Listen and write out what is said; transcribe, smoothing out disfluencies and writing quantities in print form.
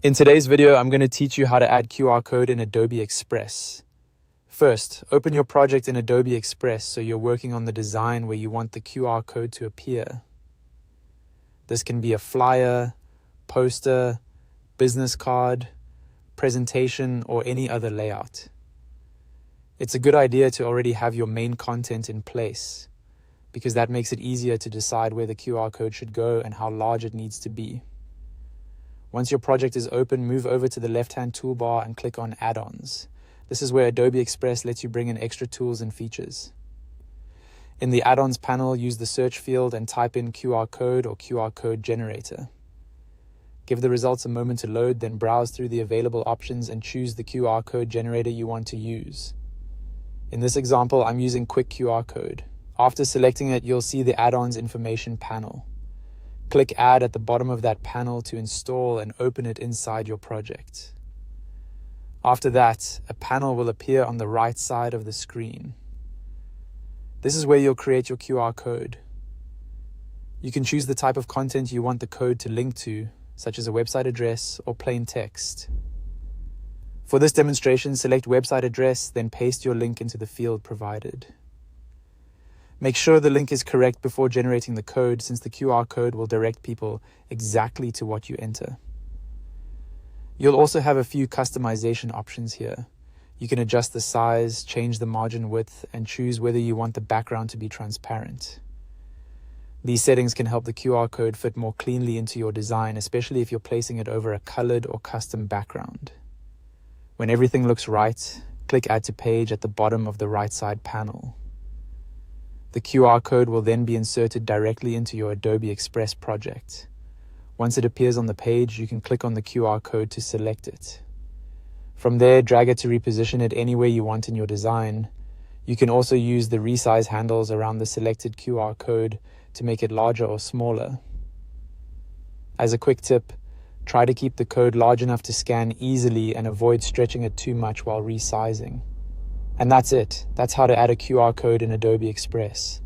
In today's video, I'm going to teach you how to add QR code in Adobe Express. First, open your project in Adobe Express so you're working on the design where you want the QR code to appear. This can be a flyer, poster, business card, presentation, or any other layout. It's a good idea to already have your main content in place, because that makes it easier to decide where the QR code should go and how large it needs to be. Once your project is open, move over to the left-hand toolbar and click on Add-ons. This is where Adobe Express lets you bring in extra tools and features. In the Add-ons panel, use the search field and type in QR code or QR code generator. Give the results a moment to load, then browse through the available options and choose the QR code generator you want to use. In this example, I'm using Quick QR Code. After selecting it, you'll see the Add-ons information panel. Click Add at the bottom of that panel to install and open it inside your project. After that, a panel will appear on the right side of the screen. This is where you'll create your QR code. You can choose the type of content you want the code to link to, such as a website address or plain text. For this demonstration, select website address, then paste your link into the field provided. Make sure the link is correct before generating the code, since the QR code will direct people exactly to what you enter. You'll also have a few customization options here. You can adjust the size, change the margin width, and choose whether you want the background to be transparent. These settings can help the QR code fit more cleanly into your design, especially if you're placing it over a colored or custom background. When everything looks right, click Add to Page at the bottom of the right side panel. The QR code will then be inserted directly into your Adobe Express project. Once it appears on the page, you can click on the QR code to select it. From there, drag it to reposition it anywhere you want in your design. You can also use the resize handles around the selected QR code to make it larger or smaller. As a quick tip, try to keep the code large enough to scan easily and avoid stretching it too much while resizing. And that's it. That's how to add a QR code in Adobe Express.